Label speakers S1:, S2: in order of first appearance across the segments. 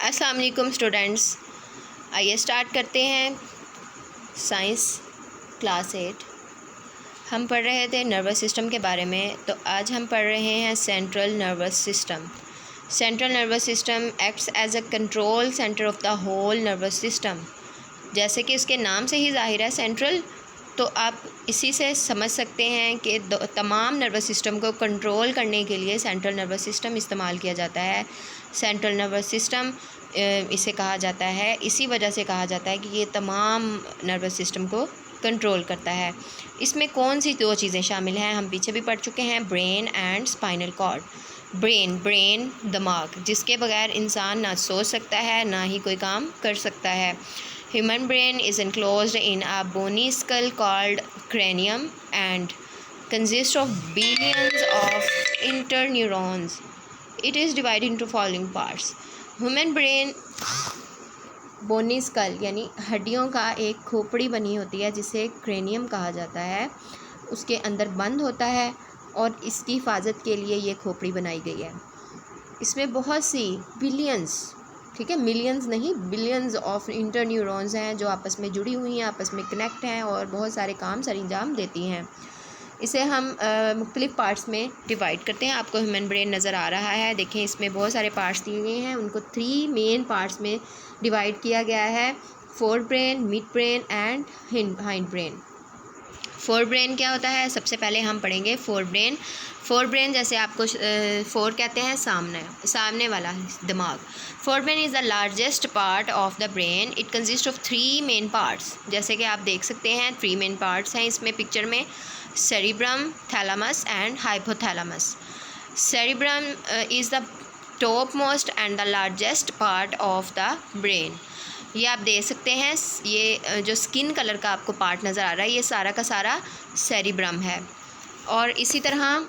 S1: अस्सलाम वालेकुम स्टूडेंट्स, आइए स्टार्ट करते हैं साइंस क्लास 8। हम पढ़ रहे थे नर्वस सिस्टम के बारे में, तो आज हम पढ़ रहे हैं central nervous system. Central nervous system acts as a control centre of the whole nervous system. जैसे कि इसके नाम से ही ज़ाहिर है सेंट्रल, तो आप इसी से समझ सकते हैं कि तमाम नर्वस सिस्टम को कंट्रोल करने के लिए सेंट्रल नर्वस सिस्टम इस्तेमाल किया जाता है। सेंट्रल नर्वस सिस्टम इसे कहा जाता है, इसी वजह से कहा जाता है कि ये तमाम नर्वस सिस्टम को कंट्रोल करता है। इसमें कौन सी दो चीज़ें शामिल हैं, हम पीछे भी पढ़ चुके हैं, brain and spinal cord. Brain दिमाग, जिसके बगैर इंसान ना सोच सकता है ना ही कोई काम कर सकता है। Human brain is enclosed in a bony skull called cranium and consists of billions of interneurons. It is divided into following parts. Human brain bony skull यानी हड्डियों का एक खोपड़ी बनी होती है जिसे क्रेनियम कहा जाता है, उसके अंदर बंद होता है और इसकी हिफाजत के लिए ये खोपड़ी बनाई गई है। इसमें बहुत सी बिलियंस, ठीक है, मिलियंस नहीं, बिलियंस ऑफ इंटरन्यूरॉन्स हैं जो आपस में जुड़ी हुई हैं, आपस में कनेक्ट हैं और बहुत सारे काम सर अंजाम देती हैं। इसे हम मुख्तलिफ़ पार्ट्स में डिवाइड करते हैं। आपको ह्यूमन ब्रेन नज़र आ रहा है, देखें इसमें बहुत सारे पार्ट्स दिए गए हैं, उनको 3 मेन पार्ट्स में डिवाइड किया गया है, fore brain, mid brain and hind brain. Fore brain क्या होता है, सबसे पहले हम पढ़ेंगे फोर ब्रेन। फोर ब्रेन जैसे आपको फोर कहते हैं सामने वाला दिमाग। Fore brain is the largest part of the brain. It consist of 3 main parts. जैसे कि आप देख सकते हैं 3 मेन पार्ट्स हैं इसमें पिक्चर में, cerebrum, thalamus and hypothalamus. Cerebrum is the top most and the largest part of the brain. ये आप देख सकते हैं, ये जो स्किन कलर का आपको पार्ट नज़र आ रहा है, ये सारा का सारा सेरिब्रम है। और इसी तरह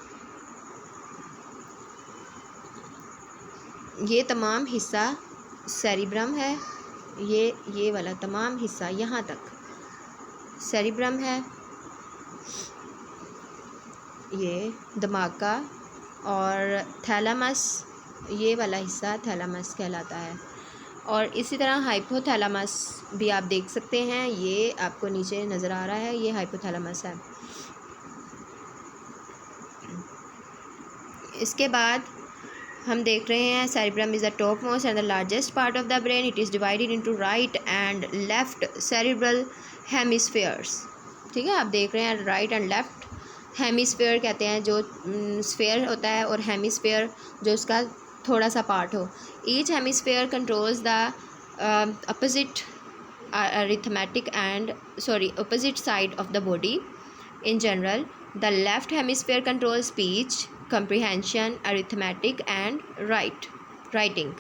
S1: ये तमाम हिस्सा सेरिब्रम है, ये वाला तमाम हिस्सा यहाँ तक सेरिब्रम है, ये दिमाग का। और थैलामस, ये वाला हिस्सा थैलामस कहलाता है। और इसी तरह हाइपोथैलामस भी आप देख सकते हैं, ये आपको नीचे नज़र आ रहा है, ये हाइपोथैलामस है। इसके बाद हम देख रहे हैं cerebrum is the top most and the largest part of the brain. It is divided into right and left cerebral hemispheres. ठीक है, आप देख रहे हैं राइट एंड लेफ्ट हेमिस्फेयर कहते हैं, जो स्फेयर होता है, और हेमिस्फेयर जो उसका थोड़ा सा पार्ट हो। Each hemisphere controls the opposite opposite side of the body. In general, the left hemisphere controls speech, comprehension, arithmetic and writing.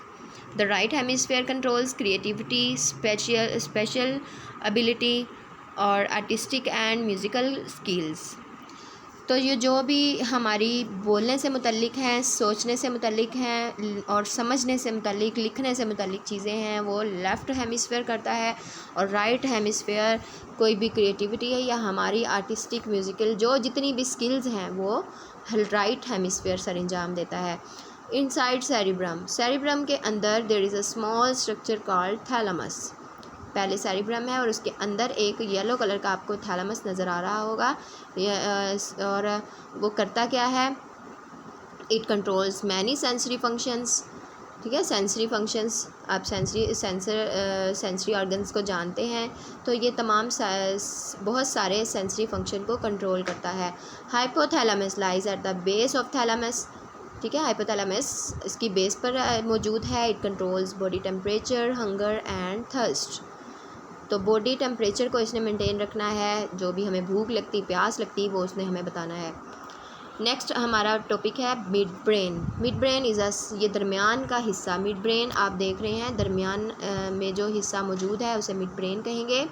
S1: The right hemisphere controls creativity, special ability और artistic and musical skills. तो ये जो भी हमारी बोलने से मुतल्लिक हैं, सोचने से मुतल्लिक हैं और समझने से मुतल्लिक, लिखने से मुतल्लिक चीज़ें हैं, वो लेफ़्ट हेमिस्फेयर करता है। और राइट हेमिस्फेयर कोई भी क्रिएटिविटी है या हमारी आर्टिस्टिक, म्यूज़िकल, जो जितनी भी स्किल्स हैं वो राइट हेमिस्फेयर सर अंजाम देता है। इनसाइड सेरिब्रम के अंदर there is a small structure called thalamus. पहले सेरिब्रम है और उसके अंदर एक येलो कलर का आपको थैलामस नज़र आ रहा होगा। और वो करता क्या है, it controls many sensory functions. ठीक है, सेंसरी फंक्शंस, आप सेंसरी ऑर्गन्स को जानते हैं, तो ये तमाम बहुत सारे सेंसरी फंक्शन को कंट्रोल करता है। Hypothalamus lies at the base of thalamus. ठीक है, हाइपोथैलामस इसकी बेस पर मौजूद है। It controls body temperature, hunger and thirst. तो बॉडी टेम्परेचर को इसने मेंटेन रखना है, जो भी हमें भूख लगती, प्यास लगती, वो उसने हमें बताना है। नेक्स्ट हमारा टॉपिक है मिड ब्रेन। मिड ब्रेन ये दरमियान का हिस्सा। मिड ब्रेन आप देख रहे हैं, दरमियान में जो हिस्सा मौजूद है उसे मिड ब्रेन कहेंगे।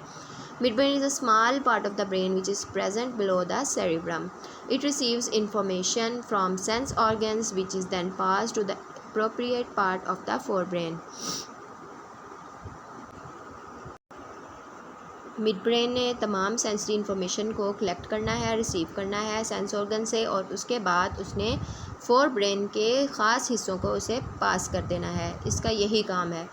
S1: Mid brain is a small part of the brain which is present below the cerebrum. It receives information from sense organs which is then passed to the appropriate part of the forebrain. Mid brain ने तमाम sensory information को collect करना है, receive करना है sense organ से, और उसके बाद उसने फोर ब्रेन के ख़ास हिस्सों को उसे पास कर देना है। इसका यही काम है।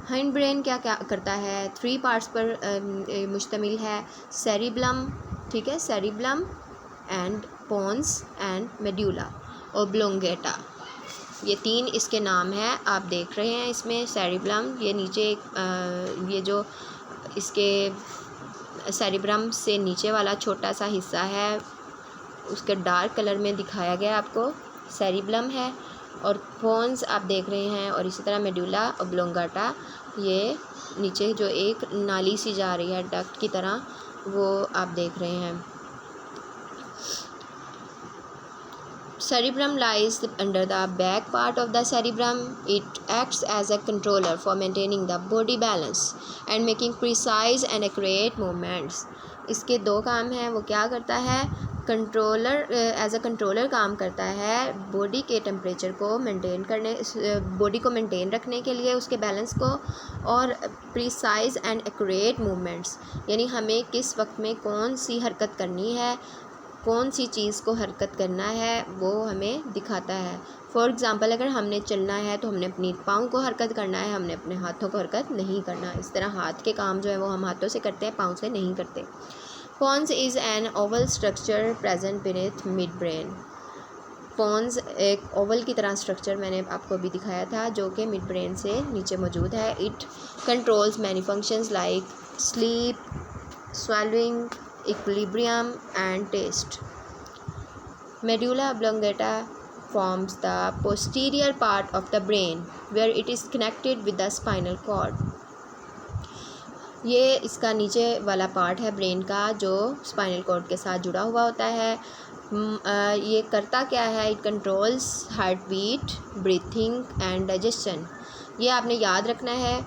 S1: हाइंड ब्रेन क्या क्या करता है? 3 पार्ट्स पर मुश्तमिल है। सेरिब्लम, ठीक है, cerebellum and pons and medulla oblongata, ये 3 इसके नाम हैं। आप देख रहे हैं इसमें सेरिब्लम, ये नीचे ये जो इसके सेरिब्रम से नीचे वाला छोटा सा हिस्सा है उसके डार्क कलर में दिखाया गया आपको, सेरिब्लम है। और पोन्स आप देख रहे हैं, और इसी तरह मेडुला ओब्लोंगाटा, ये नीचे जो एक नाली सी जा रही है डक्ट की तरह, वो आप देख रहे हैं। Cerebrum lies under the back part of the cerebrum. It acts as a controller for maintaining the body balance and making precise and accurate movements. इसके 2 काम हैं। वो क्या करता है? कंट्रोलर, एज अ कंट्रोलर काम करता है बॉडी के टेम्परेचर को मेंटेन करने, बॉडी को मेंटेन रखने के लिए, उसके बैलेंस को, और प्रिसाइज एंड एक्यूरेट मूवमेंट्स, यानी हमें किस वक्त में कौन सी हरकत करनी है, कौन सी चीज़ को हरकत करना है, वो हमें दिखाता है। फॉर एग्ज़ाम्पल, अगर हमने चलना है तो हमने अपनी पाँव को हरकत करना है, हमने अपने हाथों को हरकत नहीं करना। इस तरह हाथ के काम जो है वो हम हाथों से करते हैं, पाँव से नहीं करते। Pons is an oval structure present beneath midbrain. Pons एक ओवल की तरह स्ट्रक्चर मैंने आपको भी दिखाया था, जो कि मिड ब्रेन से नीचे मौजूद है। It controls many functions like sleep, swallowing, equilibrium and taste. Medulla oblongata forms the posterior part of the brain where it is connected with the spinal cord. ये इसका नीचे वाला पार्ट है ब्रेन का जो स्पाइनल कॉर्ड के साथ जुड़ा हुआ होता है। ये करता क्या है? It controls heartbeat, breathing and digestion. ये आपने याद रखना है।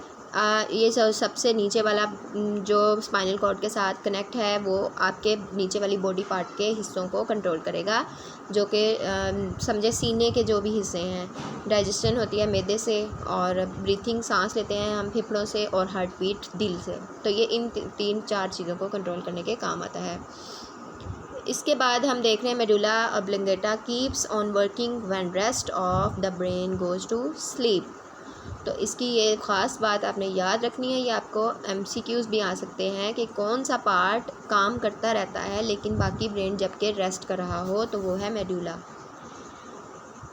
S1: ये सबसे नीचे वाला जो स्पाइनल कॉर्ड के साथ कनेक्ट है वो आपके नीचे वाली बॉडी पार्ट के हिस्सों को कंट्रोल करेगा, जो कि समझे सीने के जो भी हिस्से हैं। डाइजेशन होती है मैदे से, और ब्रीथिंग सांस लेते हैं हम फेफड़ों से, और हार्ट बीट दिल से। तो ये इन 3-4 चीज़ों को कंट्रोल करने के काम आता है। इसके बाद हम देख रहे हैं medulla oblongata keeps on working when rest of the brain goes to sleep. तो इसकी ये ख़ास बात आपने याद रखनी है। ये आपको MCQs भी आ सकते हैं कि कौन सा पार्ट काम करता रहता है लेकिन बाकी ब्रेन जबकि रेस्ट कर रहा हो, तो वो है medulla.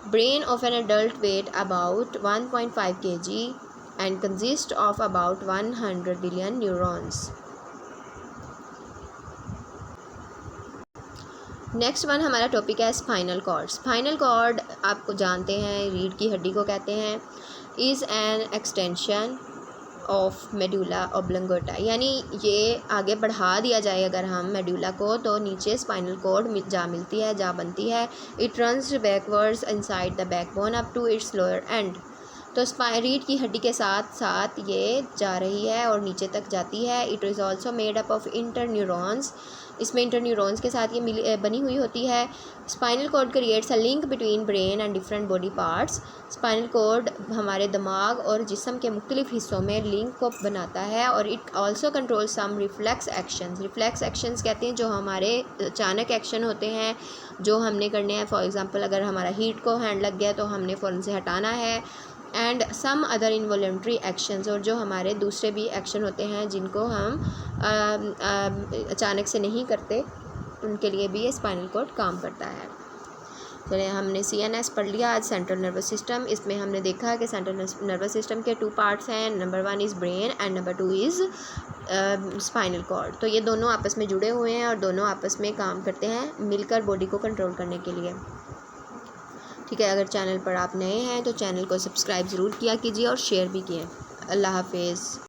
S1: Brain of an adult weigh about 1.5 kg and consist of about 100 billion neurons. Next one हमारा टॉपिक है स्पाइनल कॉर्ड। स्पाइनल कॉर्ड आपको जानते हैं रीढ़ की हड्डी को कहते हैं। Is an extension of medulla oblongata, यानी ये आगे बढ़ा दिया जाए अगर हम मेडुला को, तो नीचे स्पाइनल कॉर्ड जा मिलती है, जा बनती है। It runs backwards inside the backbone up to its lower end. तो रीढ़ की हड्डी के साथ साथ ये जा रही है और नीचे तक जाती है। It is also made up of interneurons, इसमें इंटरन्यूरॉन्स के साथ ये बनी हुई होती है। Spinal cord creates a link between brain and different body parts. Spinal cord हमारे दिमाग और जिस्म के मुख्तलिफ हिस्सों में लिंक को बनाता है, और it also control some reflex actions. Reflex actions कहते हैं जो हमारे अचानक एक्शन होते हैं जो हमने करने हैं। फॉर एग्ज़ाम्पल, अगर हमारा हीट को हैंड लग गया तो हमने फ़ौरन से हटाना है। And some other involuntary actions, और जो हमारे दूसरे भी एक्शन होते हैं जिनको हम अचानक से नहीं करते, उनके लिए भी ये स्पाइनल कॉर्ड काम करता है। चलिए, हमने CNS पढ़ लिया आज, सेंट्रल नर्वस सिस्टम। इसमें हमने देखा कि सेंट्रल नर्वस सिस्टम के 2 पार्ट्स हैं। Number 1 is brain and number 2 is spinal cord. तो ये दोनों आपस में जुड़े हुए हैं और दोनों आपस में काम करते हैं मिलकर बॉडी को कंट्रोल करने के लिए। ठीक है, अगर चैनल पर आप नए हैं तो चैनल को सब्सक्राइब ज़रूर किया कीजिए और शेयर भी किए। अल्लाह हाफिज़।